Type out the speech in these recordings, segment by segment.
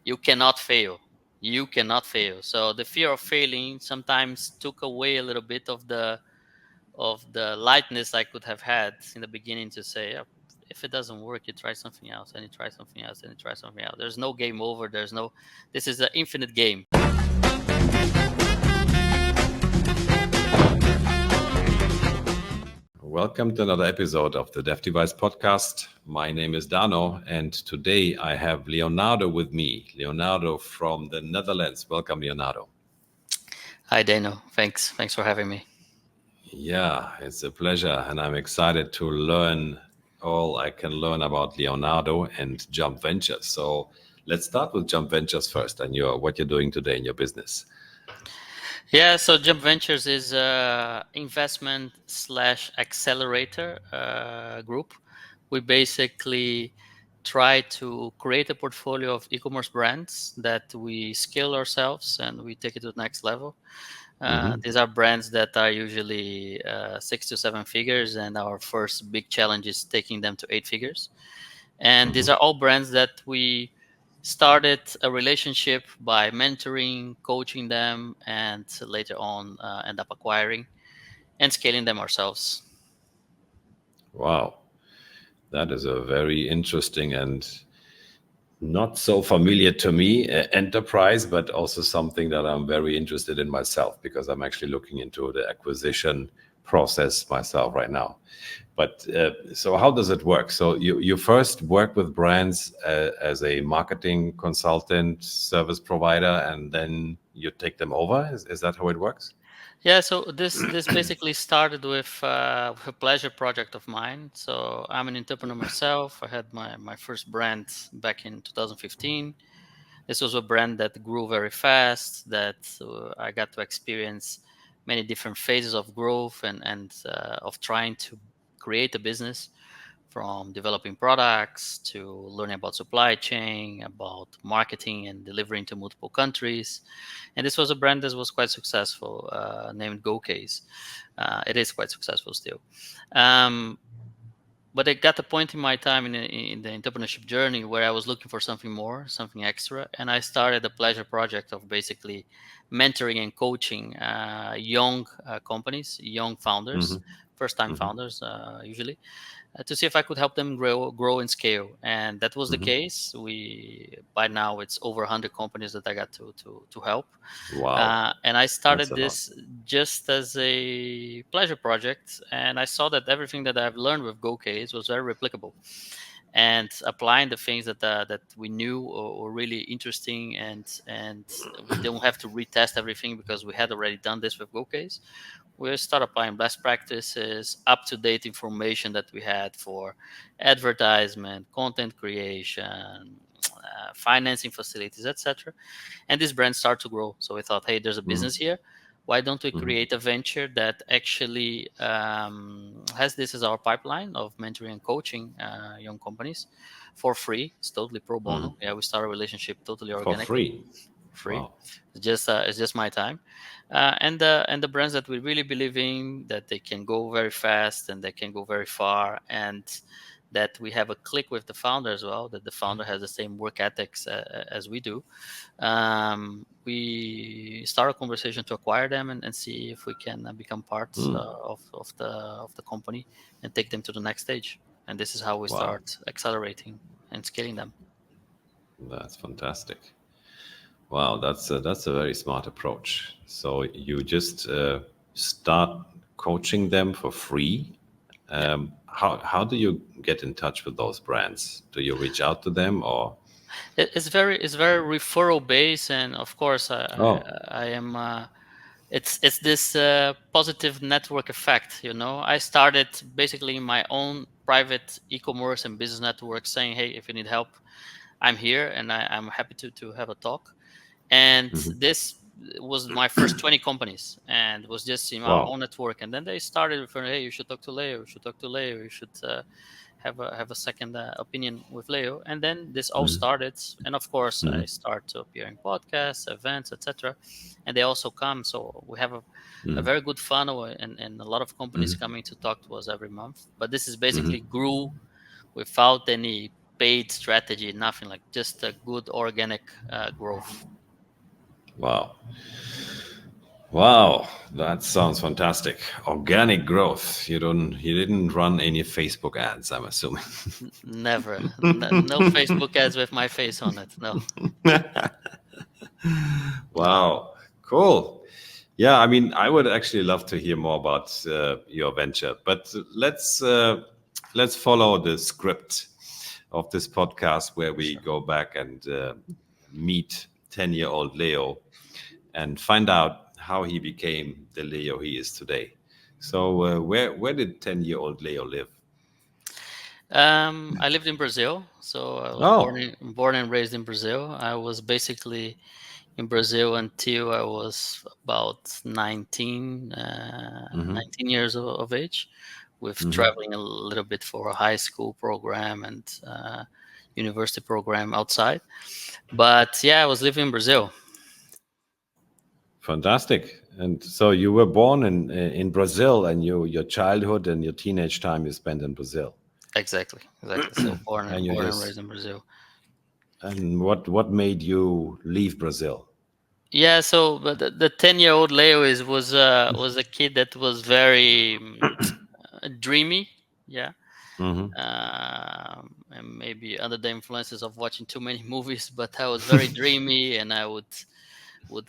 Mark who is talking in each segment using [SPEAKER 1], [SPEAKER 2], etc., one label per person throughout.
[SPEAKER 1] you cannot fail. You cannot fail. So the fear of failing sometimes took away a little bit of the lightness I could have had in the beginning to say, "Yeah, if it doesn't work, you try something else, and you try something else, and you try something else. There's no game over. This is an infinite game."
[SPEAKER 2] Welcome to another episode of the Dev Device Podcast. My name is Dano, and today I have Leonardo with me. Leonardo from the Netherlands. Welcome, Leonardo.
[SPEAKER 1] Hi, Dano. Thanks for having me.
[SPEAKER 2] Yeah, it's a pleasure, and I'm excited to learn all I can learn about Leonardo and Jump Ventures. So let's start with Jump Ventures first, and what you're doing today in your business.
[SPEAKER 1] Yeah, so Jump Ventures is a investment slash accelerator group. We basically try to create a portfolio of e-commerce brands that we scale ourselves and we take it to the next level.
[SPEAKER 2] Mm-hmm.
[SPEAKER 1] These are brands that are usually 6 to 7 figures, and our first big challenge is taking them to 8 figures. And these
[SPEAKER 2] Mm-hmm.
[SPEAKER 1] are all brands that we started a relationship by mentoring, coaching them, and later on end up acquiring and scaling them ourselves.
[SPEAKER 2] Wow, that is a very interesting and not so familiar to me enterprise, but also something that I'm very interested in myself because I'm actually looking into the acquisition process myself right now. But so how does it work? So you first work with brands as a marketing consultant, service provider, and then you take them over. Is that how it works?
[SPEAKER 1] Yeah, so this basically started with a pleasure project of mine. So I'm an entrepreneur myself. I had my first brand back in 2015. This was a brand that grew very fast, that I got to experience many different phases of growth and of trying to create a business, from developing products to learning about supply chain, about marketing and delivering to multiple countries. And this was a brand that was quite successful, named GoCase. It is quite successful still. Um, but I got a point in my time in the entrepreneurship journey where I was looking for something more, something extra, and I started a pleasure project of basically mentoring and coaching young companies, young founders,
[SPEAKER 2] Mm-hmm.
[SPEAKER 1] first-time
[SPEAKER 2] Mm-hmm.
[SPEAKER 1] founders usually, to see if I could help them grow and scale. And that was the
[SPEAKER 2] Mm-hmm.
[SPEAKER 1] case. We by now it's over 100 companies that I got to help.
[SPEAKER 2] Wow,
[SPEAKER 1] And I
[SPEAKER 2] that's
[SPEAKER 1] started
[SPEAKER 2] a lot.
[SPEAKER 1] this just as a pleasure project, and I saw that everything that I've learned with GoCase was very replicable, and applying the things that we knew were really interesting, and we don't have to retest everything because we had already done this with GoCase. We start applying best practices, up to date information that we had for advertisement, content creation, financing facilities, etc. And this brand started to grow. So we thought, hey, there's a
[SPEAKER 2] Mm-hmm.
[SPEAKER 1] business here. Why don't we
[SPEAKER 2] Mm-hmm.
[SPEAKER 1] create a venture that actually has this as our pipeline of mentoring and coaching young companies for free? It's totally pro
[SPEAKER 2] Mm-hmm.
[SPEAKER 1] bono. Yeah, we start a relationship totally
[SPEAKER 2] For
[SPEAKER 1] organically,
[SPEAKER 2] free.
[SPEAKER 1] free.
[SPEAKER 2] Wow.
[SPEAKER 1] It's just my time, and the brands that we really believe in, that they can go very fast and they can go very far, and that we have a click with the founder as well. That the founder has the same work ethics as we do. We start a conversation to acquire them and see if we can become parts
[SPEAKER 2] Mm.
[SPEAKER 1] of the company and take them to the next stage. And this is how we
[SPEAKER 2] Wow,
[SPEAKER 1] start accelerating and scaling them.
[SPEAKER 2] that's fantastic. Wow, that's a very smart approach. So you just start coaching them for free.
[SPEAKER 1] Yeah.
[SPEAKER 2] How do you get in touch with those brands? Do you reach out to them or?
[SPEAKER 1] It's very referral based, and of course
[SPEAKER 2] Oh.
[SPEAKER 1] I am. It's this positive network effect. I started basically my own private e-commerce and business network, saying, "Hey, if you need help, I'm here, and I'm happy to have a talk." And
[SPEAKER 2] Mhm.
[SPEAKER 1] this was my first 20 companies, and was just in our
[SPEAKER 2] Wow.
[SPEAKER 1] own network. And then they started referring, "Hey, you should talk to Leo. You should talk to Leo. You should have a second opinion with Leo." And then this all
[SPEAKER 2] Mhm.
[SPEAKER 1] started. And of course, I
[SPEAKER 2] Mhm.
[SPEAKER 1] start to appear in podcasts, events, etc. And they also come. So we have a
[SPEAKER 2] Mhm.
[SPEAKER 1] very good funnel, and a lot of companies
[SPEAKER 2] Mhm.
[SPEAKER 1] coming to talk to us every month. But this is
[SPEAKER 2] Mhm.
[SPEAKER 1] basically grew without any paid strategy, nothing, like just a good organic growth.
[SPEAKER 2] Wow. Wow, that sounds fantastic. Organic growth. You didn't run any Facebook ads, I'm assuming.
[SPEAKER 1] Never, no Facebook ads with my face on it. No, no,
[SPEAKER 2] Wow, cool. Yeah, I mean, I would actually love to hear more about your venture, but let's follow the script of this podcast where we
[SPEAKER 1] sure.
[SPEAKER 2] go back and meet 10-year-old Leo and find out how he became the Leo he is today. So, where did 10-year-old Leo live?
[SPEAKER 1] I lived in Brazil, so I was
[SPEAKER 2] Oh,
[SPEAKER 1] born and raised in Brazil. I was basically in Brazil until I was about 19 years of age, with traveling a little bit for a high school program and university program outside. But yeah, I was living in Brazil.
[SPEAKER 2] fantastic. And so you were born in Brazil, and your childhood and your teenage time you spent in Brazil.
[SPEAKER 1] Exactly, exactly. So
[SPEAKER 2] And you
[SPEAKER 1] born and raised
[SPEAKER 2] just
[SPEAKER 1] in Brazil.
[SPEAKER 2] and what made you leave Brazil?
[SPEAKER 1] Yeah, so but the 10-year-old Leo was a kid that was very dreamy. Yeah, and maybe under the influences of watching too many movies, but I was very dreamy, and I would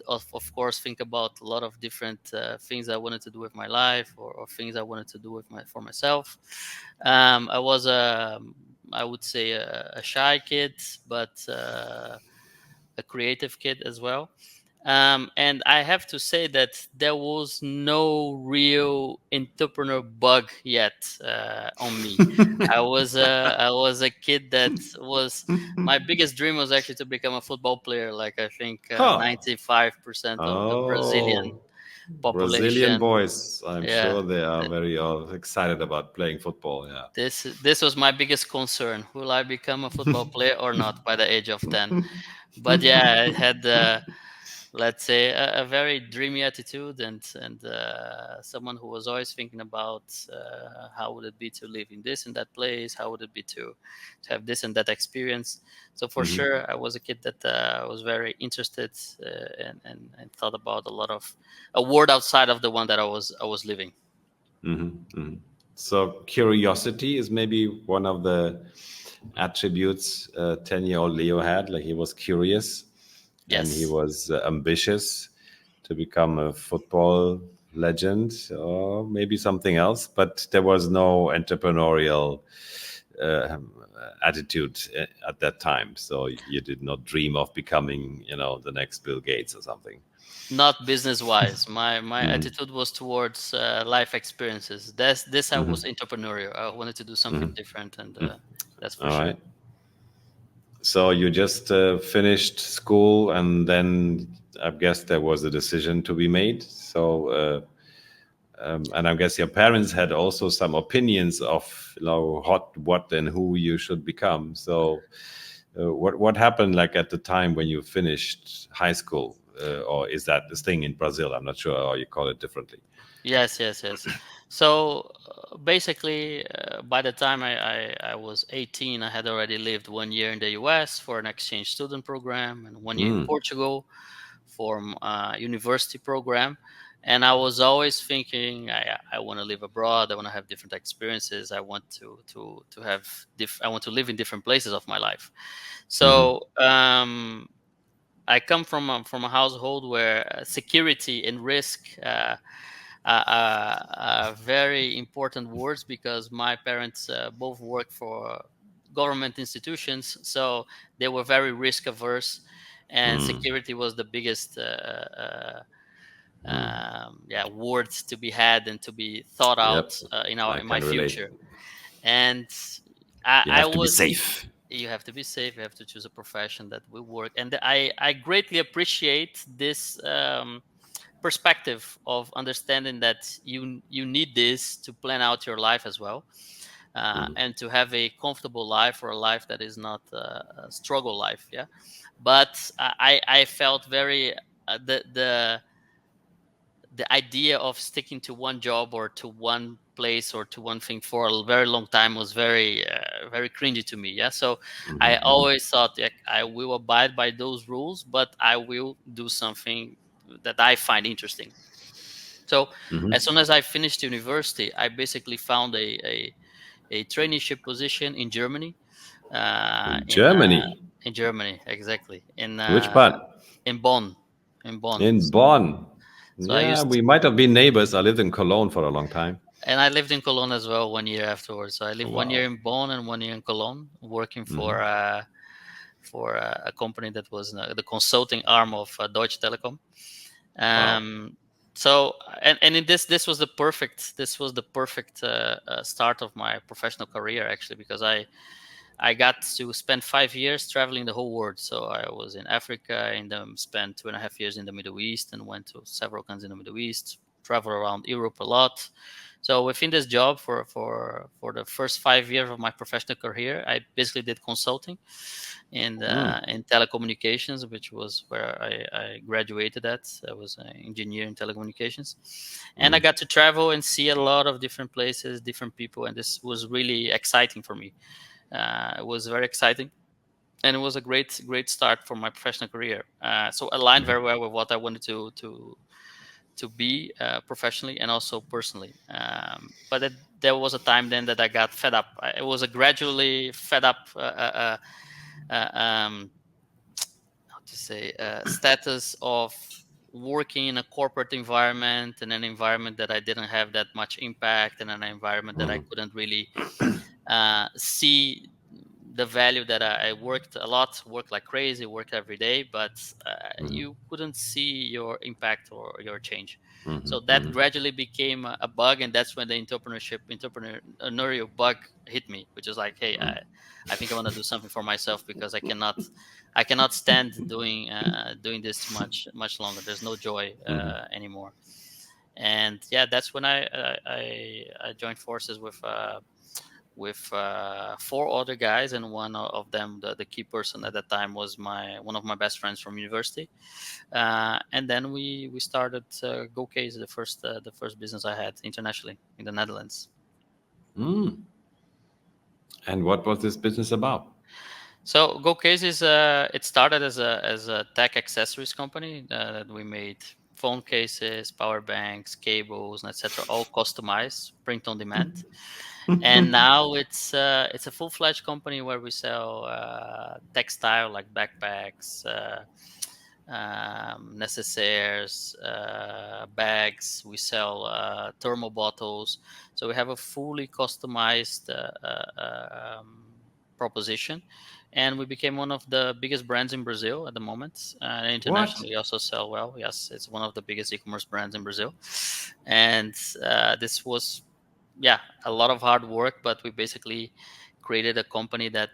[SPEAKER 1] of course think about a lot of different things I wanted to do with my life, or things I wanted to do with my for myself. I was I would say a shy kid, but a creative kid as well. And I have to say that there was no real entrepreneur bug yet on me. I was a kid that was, my biggest dream was actually to become a football player. Like I think
[SPEAKER 2] Huh.
[SPEAKER 1] 95% of the Brazilian
[SPEAKER 2] Oh, Brazilian
[SPEAKER 1] population.
[SPEAKER 2] boys. I'm
[SPEAKER 1] Yeah,
[SPEAKER 2] sure they are
[SPEAKER 1] th-
[SPEAKER 2] very excited about playing football. Yeah.
[SPEAKER 1] this was my biggest concern. Will I become a football player or not by the age of 10? But yeah, I had let's say a very dreamy attitude, and someone who was always thinking about how would it be to live in this and that place, how would it be to have this and that experience. So for sure I was a kid that was very interested and thought about a lot of a world outside of the one that I was living.
[SPEAKER 2] So curiosity is maybe one of the attributes 10-year-old Leo had. Like he was curious and he
[SPEAKER 1] Yes.
[SPEAKER 2] was ambitious to become a football legend or maybe something else, but there was no entrepreneurial uh, attitude at that time. So you did not dream of becoming, the next Bill Gates or something.
[SPEAKER 1] Not business wise. My attitude was towards life experiences. This I was entrepreneurial. I wanted to do something different, and that's for
[SPEAKER 2] All
[SPEAKER 1] sure.
[SPEAKER 2] right. So you just finished school, and then I guess there was a decision to be made. So, and I guess your parents had also some opinions of, what and who you should become. So, what happened like at the time when you finished high school, or is that this thing in Brazil? I'm not sure how you call it differently.
[SPEAKER 1] Yes, yes, yes. So basically, by the time I was 18, I had already lived 1 year in the US for an exchange student program, and 1 year in Portugal for a university program. And I was always thinking, I want to live abroad. I want to have different experiences. I want to have I want to live in different places of my life. So I come from a household where security and risk are very important words, because my parents both work for government institutions, so they were very risk averse, and security was the biggest yeah, words to be had and to be thought out
[SPEAKER 2] Yep, I
[SPEAKER 1] in my
[SPEAKER 2] can relate.
[SPEAKER 1] future. And
[SPEAKER 2] You
[SPEAKER 1] I
[SPEAKER 2] have to be
[SPEAKER 1] was,
[SPEAKER 2] safe.
[SPEAKER 1] you have to be safe, you have to choose a profession that will work, and I greatly appreciate this perspective of understanding that you need this to plan out your life as well, and to have a comfortable life, or a life that is not a struggle life. Yeah, but I felt very the idea of sticking to one job or to one place or to one thing for a very long time was very cringy to me. Yeah, so I
[SPEAKER 2] Hmm.
[SPEAKER 1] always thought, like, I will abide by those rules, but I will do something that I find interesting. So as
[SPEAKER 2] Hmm.
[SPEAKER 1] soon as I finished university, I basically found a traineeship position in Germany, uh,
[SPEAKER 2] In
[SPEAKER 1] in uh,
[SPEAKER 2] Germany.
[SPEAKER 1] in Germany, exactly,
[SPEAKER 2] Which part?
[SPEAKER 1] in Bonn, in Bonn.
[SPEAKER 2] In Bonn.
[SPEAKER 1] So I
[SPEAKER 2] Yeah,
[SPEAKER 1] used,
[SPEAKER 2] we might have been neighbors. I lived in Cologne for a long time.
[SPEAKER 1] and I lived in Cologne as well 1 year afterwards. So I lived 1 year
[SPEAKER 2] Wow.
[SPEAKER 1] in Bonn and 1 year in Cologne, working
[SPEAKER 2] Hmm.
[SPEAKER 1] for a company that was the consulting arm of Deutsche Telekom.
[SPEAKER 2] Wow.
[SPEAKER 1] Um, so and in this was the perfect start of my professional career, actually, because I got to spend 5 years traveling the whole world. So I was in Africa, and then spent 2.5 years in the Middle East, and went to several countries in the Middle East. Travel around Europe a lot. So within this job, for the first 5 years of my professional career, I basically did consulting
[SPEAKER 2] Mm.
[SPEAKER 1] in telecommunications, which was where I graduated at. I was an engineer in telecommunications, and I
[SPEAKER 2] Mm.
[SPEAKER 1] got to travel and see a lot of different places, different people, and this was really exciting for me. It was very exciting, and it was a great start for my professional career. So aligned very well with what I wanted to be professionally and also personally. But there was a time then that I got fed up. It was a gradually fed up. Um, how to say status of working in a corporate environment, and an environment that I didn't have that much impact, and an environment that I
[SPEAKER 2] Mm.
[SPEAKER 1] couldn't really see the value that I worked a lot, worked like crazy, worked every day, but
[SPEAKER 2] Mm.
[SPEAKER 1] you couldn't see your impact or your change.
[SPEAKER 2] Mm.
[SPEAKER 1] So that
[SPEAKER 2] Mm.
[SPEAKER 1] gradually became a bug, and that's when the entrepreneurial bug hit me, which is like, hey, I think I want to do something for myself, because I cannot stand doing this too much longer. There's no joy
[SPEAKER 2] Mm.
[SPEAKER 1] anymore. And yeah, that's when I joined forces with four other guys, and one of them, the key person at that time, was my one of my best friends from university. And then we started GoCase, the first business I had internationally in the Netherlands.
[SPEAKER 2] Mm. And what was this business about?
[SPEAKER 1] So GoCase it started as a tech accessories company that we made phone cases, power banks, cables, and etc., all customized, print on demand. And now it's a full-fledged company where we sell textile, like backpacks, necessaires, bags. We sell thermal bottles. So we have a fully customized proposition, and we became one of the biggest brands in Brazil at the moment. And
[SPEAKER 2] What?
[SPEAKER 1] internationally, we also sell well. Yes, it's one of the biggest e-commerce brands in Brazil. And this was, yeah, a lot of hard work, but we basically created a company that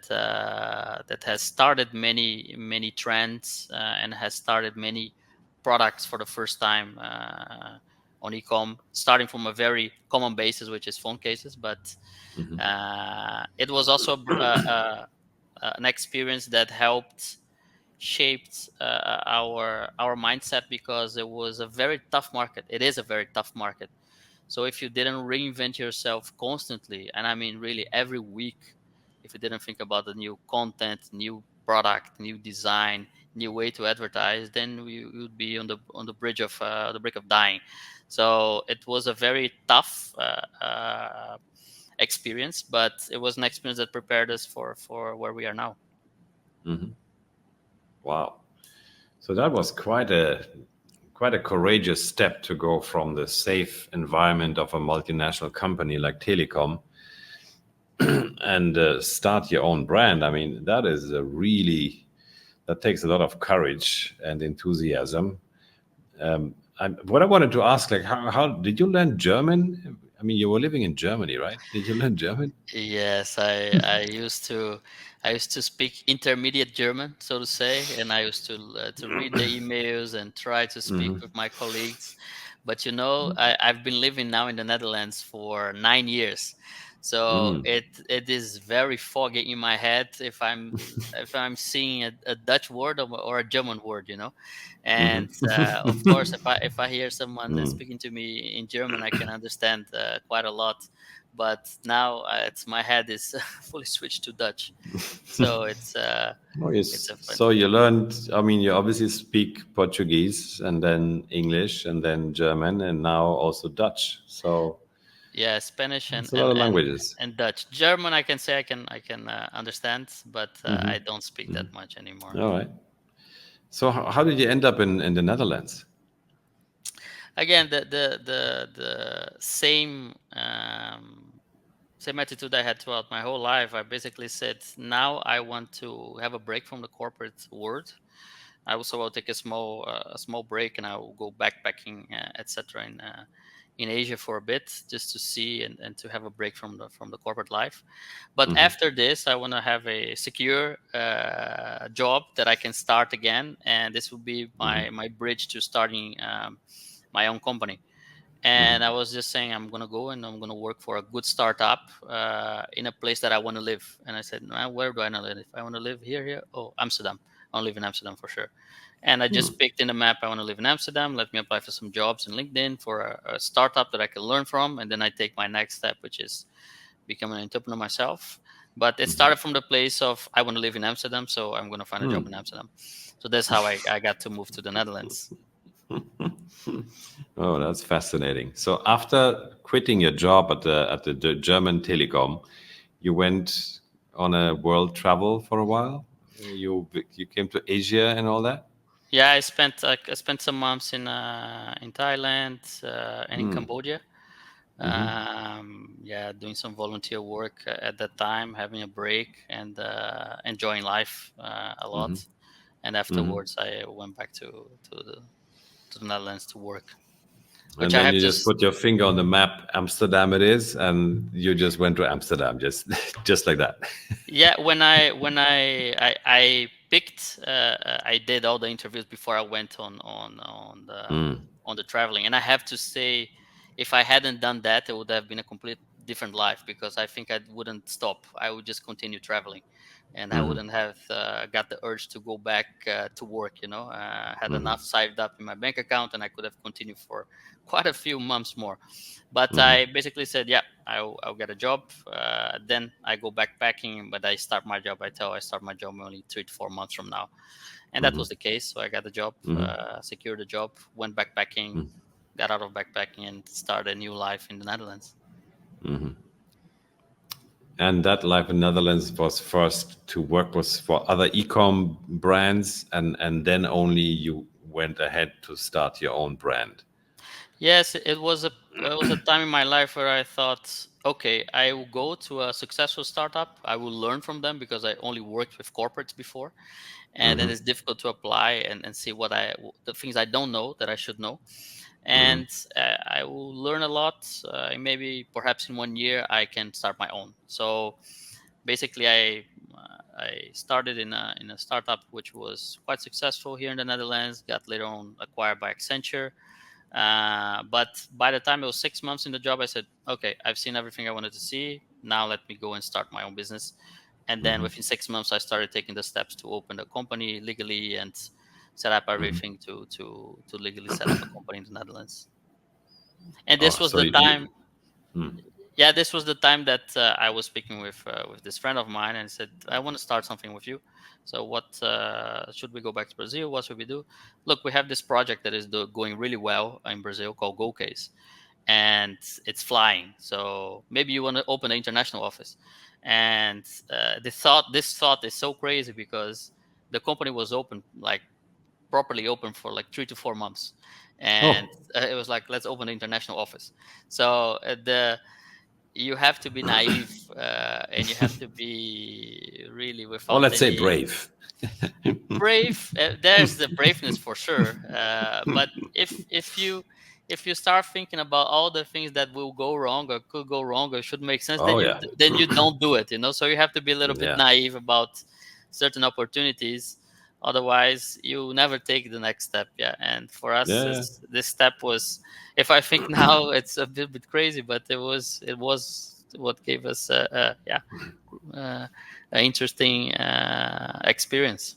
[SPEAKER 1] has started many trends, and has started many products for the first time on ecom, starting from a very common basis, which is phone cases. But
[SPEAKER 2] Hmm.
[SPEAKER 1] it was also an experience that helped shaped our mindset, because it was a very tough market. It is a very tough market. So if you didn't reinvent yourself constantly, and I mean really every week, if you didn't think about the new content, new product, new design, new way to advertise, then you would be on the bridge of the brink of dying. So it was a very tough experience, but it was an experience that prepared us for where we are now.
[SPEAKER 2] Hmm. Wow. So that was quite a courageous step to go from the safe environment of a multinational company like Telecom and start your own brand. I mean, that is a really that takes a lot of courage and enthusiasm. What I wanted to ask, like, how did you learn German? I mean, you were living in Germany, right? Did you learn German?
[SPEAKER 1] Yes, I used to speak intermediate German, so to say, and I used to read the emails and try to speak with my colleagues. But I've been living now in the Netherlands for 9 years, So
[SPEAKER 2] Mm.
[SPEAKER 1] it is very foggy in my head if I'm seeing a Dutch word or a German word, and of course if I hear someone
[SPEAKER 2] Mm.
[SPEAKER 1] speaking to me in German, I can understand quite a lot, but now it's my head is fully switched to Dutch, so
[SPEAKER 2] Oh,
[SPEAKER 1] it's
[SPEAKER 2] yes.
[SPEAKER 1] a fun
[SPEAKER 2] So
[SPEAKER 1] thing.
[SPEAKER 2] you learned, I mean, you obviously speak Portuguese and then English and then German and now also Dutch. So
[SPEAKER 1] Yeah, Spanish
[SPEAKER 2] it's a lot of languages.
[SPEAKER 1] and Dutch. German, I can say I can understand, but I don't speak that much anymore.
[SPEAKER 2] All right. So how did you end up in the Netherlands?
[SPEAKER 1] Again, the same same attitude I had throughout my whole life. I basically said, now I want to have a break from the corporate world. I also will take a small break, and I will go backpacking, etc. In Asia for a bit, just to see and to have a break from the corporate life. But after this, I want to have a secure job that I can start again, and this will be my bridge to starting my own company. And I was just saying, I'm gonna go and I'm gonna work for a good startup in a place that I want to live. And I said, "Nah, where do I want to live? I want to live here. Oh, Amsterdam. I want to live in Amsterdam for sure." And I just picked in the map, I want to live in Amsterdam. Let me apply for some jobs in LinkedIn for a startup that I can learn from, and then I take my next step, which is become an entrepreneur myself. But it started from the place of I want to live in Amsterdam, so I'm going to find a job in Amsterdam. So that's how I got to move to the Netherlands.
[SPEAKER 2] Oh, that's fascinating. So after quitting your job at the German Telekom, you went on a world travel for a while. You came to Asia and all that.
[SPEAKER 1] Yeah, I spent some months in Thailand and in Cambodia. Yeah, doing some volunteer work at that time, having a break and enjoying life a lot. And afterwards, I went back to the Netherlands to work, which
[SPEAKER 2] And
[SPEAKER 1] I
[SPEAKER 2] then
[SPEAKER 1] have
[SPEAKER 2] you
[SPEAKER 1] to.
[SPEAKER 2] just put your finger on the map, Amsterdam it is, and you just went to Amsterdam, just just like that.
[SPEAKER 1] Yeah, when I picked, I did all the interviews before I went on the traveling, and I have to say, if I hadn't done that, it would have been a complete different life, because I think I wouldn't stop. I would just continue traveling, and I wouldn't have got the urge to go back to work. Had enough saved up in my bank account, and I could have continued for quite a few months more. But I basically said, yeah, I'll get a job. Then I go backpacking, but I start my job only 3 to 4 months from now. And that was the case. So I got a job, secured a job, went backpacking, got out of backpacking, and started a new life in the Netherlands.
[SPEAKER 2] And that life in Netherlands was first to work was for other e-com brands, and then only you went ahead to start your own brand.
[SPEAKER 1] Yes, it was a time in my life where I thought, okay, I will go to a successful startup. I will learn from them, because I only worked with corporates before, and then it's difficult to apply and see the things I don't know that I should know. And I will learn a lot. Maybe perhaps in 1 year I can start my own. So basically, I started in a startup which was quite successful here in the Netherlands. Got later on acquired by Accenture. But by the time it was 6 months in the job, I said, okay, I've seen everything I wanted to see. Now let me go and start my own business. And then within 6 months, I started taking the steps to open the company legally and set up everything to legally set up a company in the Netherlands. And this
[SPEAKER 2] Oh,
[SPEAKER 1] was
[SPEAKER 2] so
[SPEAKER 1] the
[SPEAKER 2] you
[SPEAKER 1] time. Yeah, this was the time that I was speaking with this friend of mine, and said, I want to start something with you. So what should we go back to Brazil? What should we do? Look, we have this project that is going really well in Brazil called Go Case, and it's flying. So maybe you want to open an international office. And this thought is so crazy, because the company was open, like properly open, for like 3 to 4 months, and
[SPEAKER 2] oh
[SPEAKER 1] it was like, let's open an international office. So the you have to be naive, and you have to be really
[SPEAKER 2] or
[SPEAKER 1] without
[SPEAKER 2] let's say
[SPEAKER 1] any
[SPEAKER 2] brave.
[SPEAKER 1] brave. There's the braveness for sure, but if you start thinking about all the things that will go wrong or could go wrong or should make sense,
[SPEAKER 2] Oh yeah,
[SPEAKER 1] then you don't do it. So you have to be a little bit
[SPEAKER 2] yeah,
[SPEAKER 1] naive about certain opportunities. Otherwise, you never take the next step. Yeah, and for us,
[SPEAKER 2] yeah.
[SPEAKER 1] this step was, if I think now, it's a bit crazy, but it was what gave us yeah, uh, an interesting experience.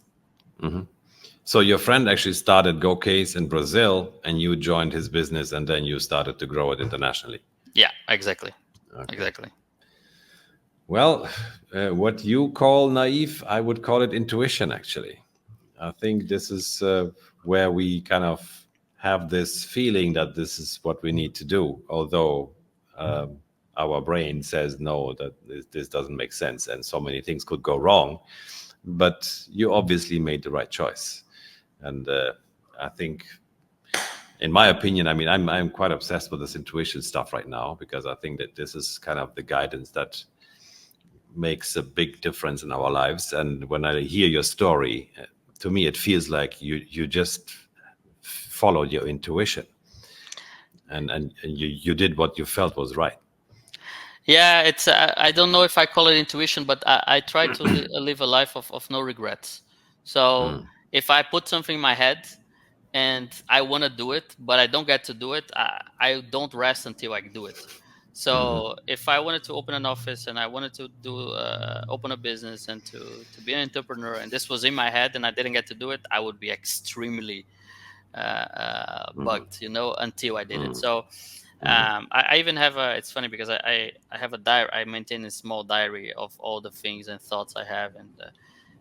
[SPEAKER 2] So your friend actually started Go Case in Brazil, and you joined his business, and then you started to grow it internationally.
[SPEAKER 1] Yeah, exactly,
[SPEAKER 2] Okay.
[SPEAKER 1] exactly.
[SPEAKER 2] Well, what you call naive, I would call it intuition, actually. I think this is where we kind of have this feeling that this is what we need to do, although our brain says no, that this doesn't make sense, and so many things could go wrong. But you obviously made the right choice. And I think, in my opinion, I mean, I'm quite obsessed with this intuition stuff right now because I think that this is kind of the guidance that makes a big difference in our lives. And when I hear your story, to me, it feels like you just followed your intuition, and you did what you felt was right.
[SPEAKER 1] Yeah, it's I don't know if I call it intuition, but I try to live a life of no regrets. So if I put something in my head and I want to do it, but I don't get to do it, I don't rest until I do it. So if I wanted to open an office and I wanted to do open a business and to be an entrepreneur, and this was in my head and I didn't get to do it, I would be extremely bugged, until I did it. So I even have a. It's funny because I have a diary. I maintain a small diary of all the things and thoughts I have,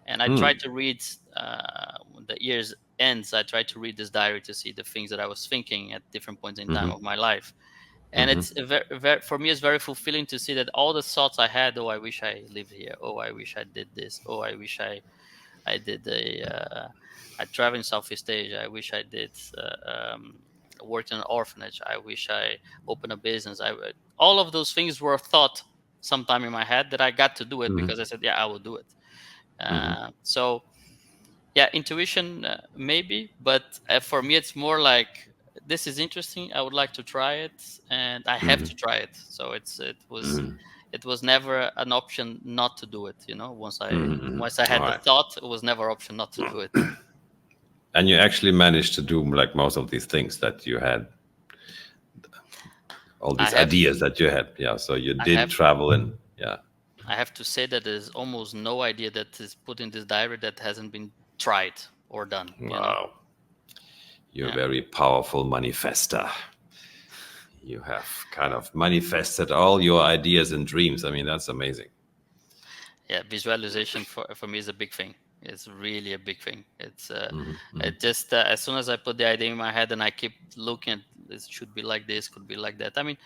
[SPEAKER 1] and I try to read when the years ends. I try to read this diary to see the things that I was thinking at different points in time of my life. And it's a very, for me, it's very fulfilling to see that all the thoughts I had. Oh, I wish I lived here. Oh, I wish I did this. Oh, I wish I did I travel in Southeast Asia. I wish I did worked in an orphanage. I wish I opened a business. All of those things were thought sometime in my head that I got to do it because I said, yeah, I will do it. So yeah, intuition maybe, but for me, it's more like this is interesting. I would like to try it, and I have to try it. So it was never an option not to do it. Once I
[SPEAKER 2] All
[SPEAKER 1] had the
[SPEAKER 2] right.
[SPEAKER 1] thought, it was never option not to do it.
[SPEAKER 2] And you actually managed to do like most of these things that you had, all
[SPEAKER 1] I
[SPEAKER 2] these
[SPEAKER 1] have
[SPEAKER 2] ideas that you had. Yeah. So you
[SPEAKER 1] I
[SPEAKER 2] did
[SPEAKER 1] have
[SPEAKER 2] travel and yeah.
[SPEAKER 1] I have to say that there's almost no idea that is put in this diary that hasn't been tried or done.
[SPEAKER 2] Wow. You're a
[SPEAKER 1] Yeah,
[SPEAKER 2] very powerful manifester. You have kind of manifested all your ideas and dreams. I mean, that's amazing.
[SPEAKER 1] yeah. Visualization for me is a big thing. It's really a big thing. It just as soon as I put the idea in my head and I keep looking, it should be like this, could be like that. I mean,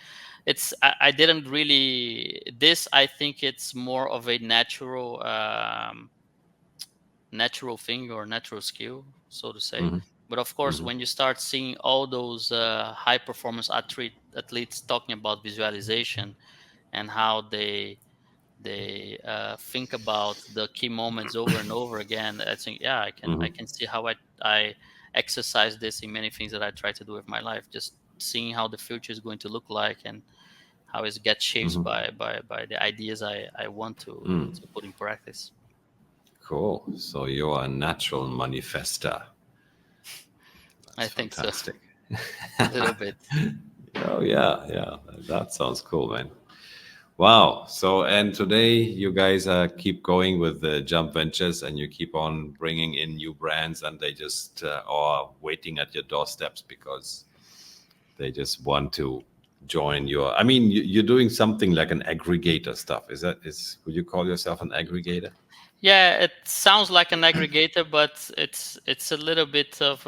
[SPEAKER 1] I didn't really this. I think it's more of a natural thing or natural skill, so to say. But of course, when you start seeing all those high performance athletes talking about visualization and how they think about the key moments over and over again, I think, yeah, I can see how I exercise this in many things that I try to do with my life. Just seeing how the future is going to look like and how it gets shaped by the ideas I want to put in practice.
[SPEAKER 2] Cool. So you're a natural manifester.
[SPEAKER 1] I
[SPEAKER 2] That's
[SPEAKER 1] think so.
[SPEAKER 2] fantastic.
[SPEAKER 1] A little bit.
[SPEAKER 2] Oh yeah, yeah. That sounds cool, man. Wow. So and today you guys keep going with the Jump Ventures, and you keep on bringing in new brands, and they just are waiting at your doorsteps because they just want to join your. I mean, you're doing something like an aggregator stuff. Is would you call yourself an aggregator?
[SPEAKER 1] Yeah, it sounds like an aggregator, but it's a little bit of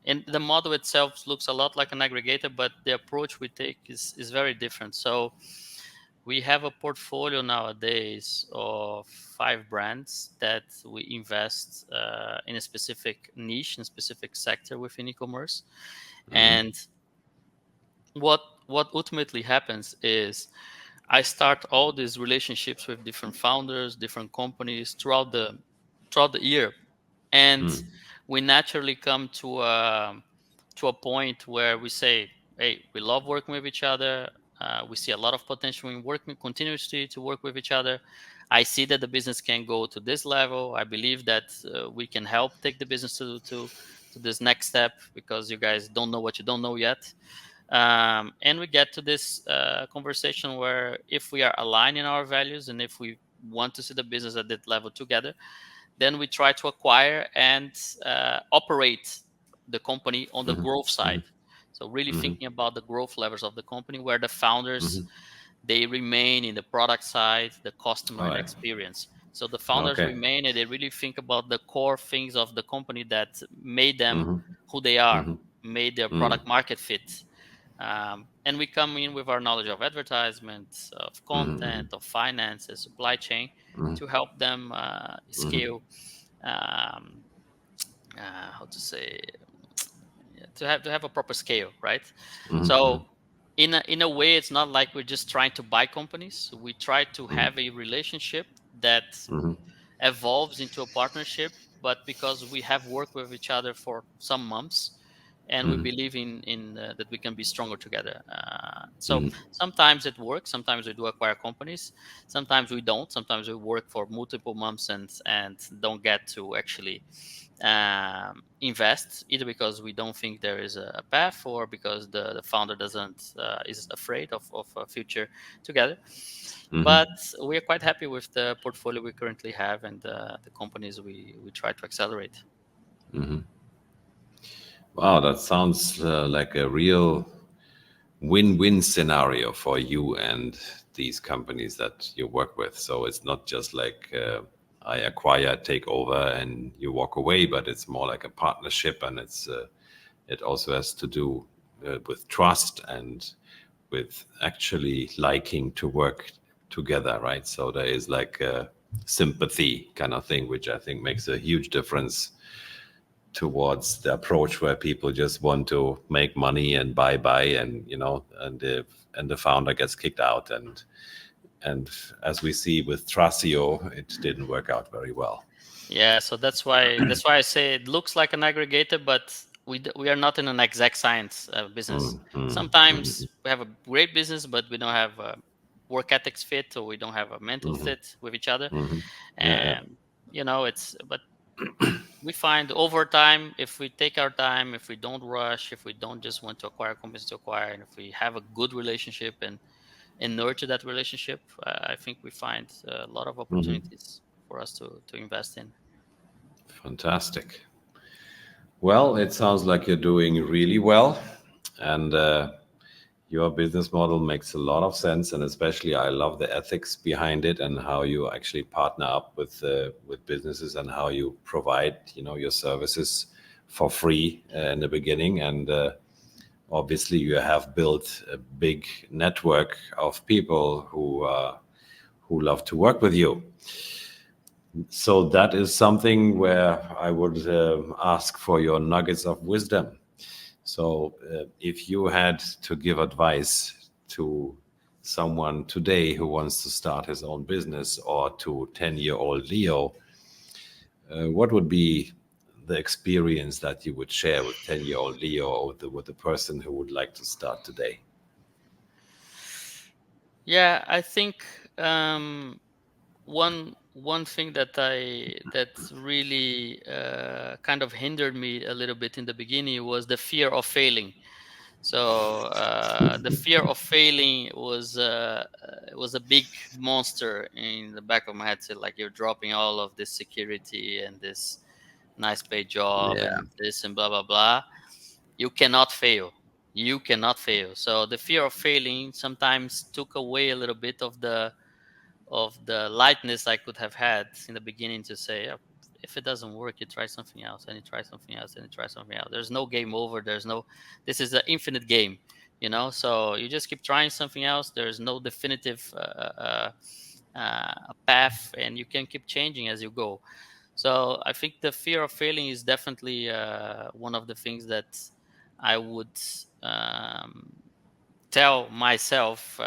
[SPEAKER 1] in the model itself looks a lot like an aggregator, but the approach we take is very different. So we have a portfolio nowadays of 5 brands that we invest in a specific niche, in a specific sector within e-commerce. And what ultimately happens is I start all these relationships with different founders, different companies throughout the year, and we naturally come to a point where we say, "Hey, we love working with each other. We see a lot of potential in working continuously to work with each other. I see that the business can go to this level. I believe that we can help take the business to this next step because you guys don't know what you don't know yet." And we get to this conversation where if we are aligned in our values and if we want to see the business at that level together, then we try to acquire and operate the company on the growth side. So really
[SPEAKER 2] Hmm.
[SPEAKER 1] thinking about the growth levers of the company where the founders,
[SPEAKER 2] Hmm.
[SPEAKER 1] they remain in the product side, the customer
[SPEAKER 2] All
[SPEAKER 1] and
[SPEAKER 2] right.
[SPEAKER 1] experience. So the founders
[SPEAKER 2] Okay.
[SPEAKER 1] remain and they really think about the core things of the company that made them
[SPEAKER 2] Hmm.
[SPEAKER 1] who they are,
[SPEAKER 2] Hmm.
[SPEAKER 1] made their
[SPEAKER 2] Mm.
[SPEAKER 1] product market fit. And we come in with our knowledge of advertisement, of
[SPEAKER 2] Hmm.
[SPEAKER 1] content, of finance, and supply chain
[SPEAKER 2] Hmm.
[SPEAKER 1] to help them
[SPEAKER 2] Hmm.
[SPEAKER 1] scale. Um, how to say, yeah, to have a proper scale, right?
[SPEAKER 2] Hmm.
[SPEAKER 1] So in a way, it's not like we're just trying to buy companies. We try to
[SPEAKER 2] Hmm.
[SPEAKER 1] have a relationship that
[SPEAKER 2] Hmm.
[SPEAKER 1] evolves into a partnership, but because we have worked with each other for some months and we
[SPEAKER 2] Hmm.
[SPEAKER 1] believe in that we can be stronger together. So
[SPEAKER 2] Hmm.
[SPEAKER 1] sometimes it works, sometimes we do acquire companies, sometimes we don't, sometimes we work for multiple months and don't get to actually invest, either because we don't think there is a path or because the founder doesn't is afraid of a future together.
[SPEAKER 2] Hmm.
[SPEAKER 1] But we are quite happy with the portfolio we currently have and the companies we try to accelerate.
[SPEAKER 2] Hmm. Wow, that sounds like a real win-win scenario for you and these companies that you work with. So it's not just like I acquire, take over, and you walk away, but it's more like a partnership, and it also has to do with trust and with actually liking to work together, right? So there is like a sympathy kind of thing, which I think makes a huge difference towards the approach where people just want to make money and buy and and the founder gets kicked out and as we see with Trasio, it didn't work out very well.
[SPEAKER 1] Yeah, so that's why I say it looks like an aggregator, but we are not in an exact science business. Sometimes we have a great business, but we don't have a work ethics fit, or we don't have a mental fit with each other.
[SPEAKER 2] Yeah, yeah.
[SPEAKER 1] And it's but we find over time, if we take our time, if we don't rush, if we don't just want to acquire companies to acquire, and if we have a good relationship and nurture that relationship, I think we find a lot of opportunities for us to invest in.
[SPEAKER 2] Fantastic. Well, it sounds like you're doing really well, and your business model makes a lot of sense, and especially I love the ethics behind it and how you actually partner up with businesses and how you provide your services for free in the beginning, and obviously you have built a big network of people who love to work with you. So that is something where I would ask for your nuggets of wisdom. So, if you had to give advice to someone today who wants to start his own business or to 10-year-old Leo, what would be the experience that you would share with 10-year-old Leo or with the person who would like to start today?
[SPEAKER 1] Yeah, I think one thing that really kind of hindered me a little bit in the beginning was the fear of failing. So the fear of failing was a big monster in the back of my head. So like, you're dropping all of this security and this nice paid job
[SPEAKER 2] Yeah.
[SPEAKER 1] and this and blah blah blah. You cannot fail. You cannot fail. So the fear of failing sometimes took away a little bit of the lightness I could have had in the beginning to say, "Yeah, if it doesn't work, you try something else, and you try something else, and you try something else. There's no game over. This is an infinite game. So you just keep trying something else. There's no definitive path, and you can keep changing as you go. So I think the fear of failing is definitely one of the things that I would um, tell myself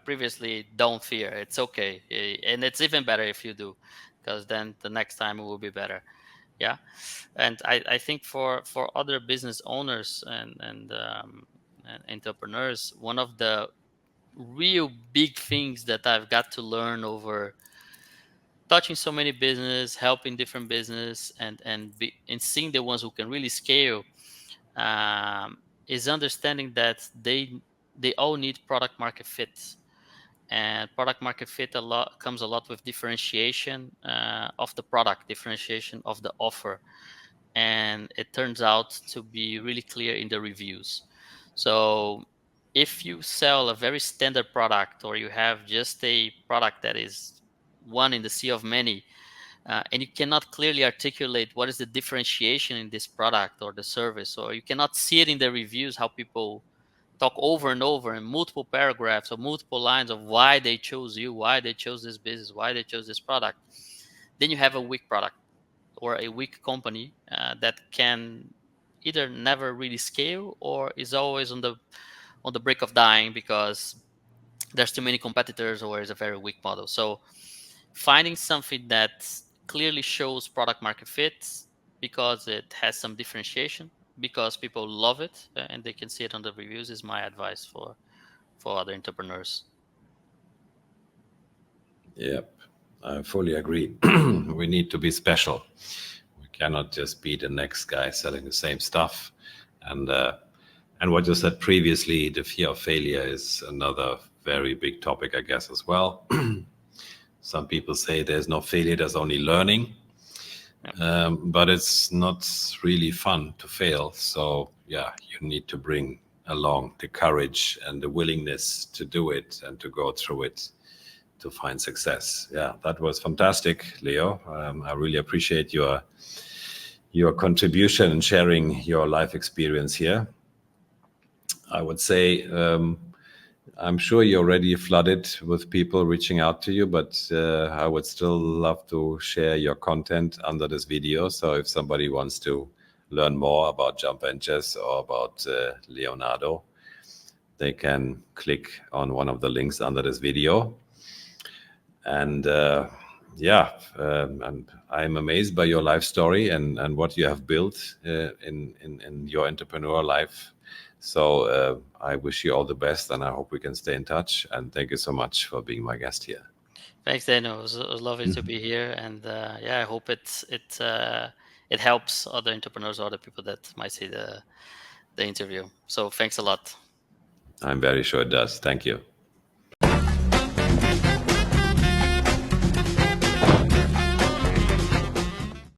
[SPEAKER 1] previously. Don't fear, it's okay. And it's even better if you do, because then the next time it will be better. Yeah. And I think for other business owners and entrepreneurs, one of the real big things that I've got to learn over touching so many business, helping different business, and seeing the ones who can really scale, um, is understanding that they all need product market fit, and product market fit a lot comes a lot with differentiation of the product, differentiation of the offer, and it turns out to be really clear in the reviews. So if you sell a very standard product, or you have just a product that is one in the sea of many, and you cannot clearly articulate what is the differentiation in this product or the service, or you cannot see it in the reviews, how people talk over and over in multiple paragraphs or multiple lines of why they chose you, why they chose this business, why they chose this product, then you have a weak product or a weak company that can either never really scale or is always on the brink of dying because there's too many competitors or is a very weak model. So finding something that clearly shows product market fit because it has some differentiation, because people love it and they can see it on the reviews, is my advice for other entrepreneurs.
[SPEAKER 2] Yep, I fully agree. We need to be special. We cannot just be the next guy selling the same stuff. And and what you said previously, the fear of failure is another very big topic, I guess, as well. Some people say there's no failure, there's only learning. But it's not really fun to fail. So yeah, you need to bring along the courage and the willingness to do it and to go through it to find success. Yeah, that was fantastic, Leo. I really appreciate your contribution and sharing your life experience here. I would say I'm sure you're already flooded with people reaching out to you, but I would still love to share your content under this video. So if somebody wants to learn more about Jump Ventures or about Leonardo, they can click on one of the links under this video. And and I'm amazed by your life story and what you have built in your entrepreneur life. So I wish you all the best, and I hope we can stay in touch. And thank you so much for being my guest here.
[SPEAKER 1] Thanks, Daniel. It was lovely to be here, and I hope it helps other entrepreneurs or other people that might see the interview. So thanks a lot.
[SPEAKER 2] I'm very sure it does. Thank you.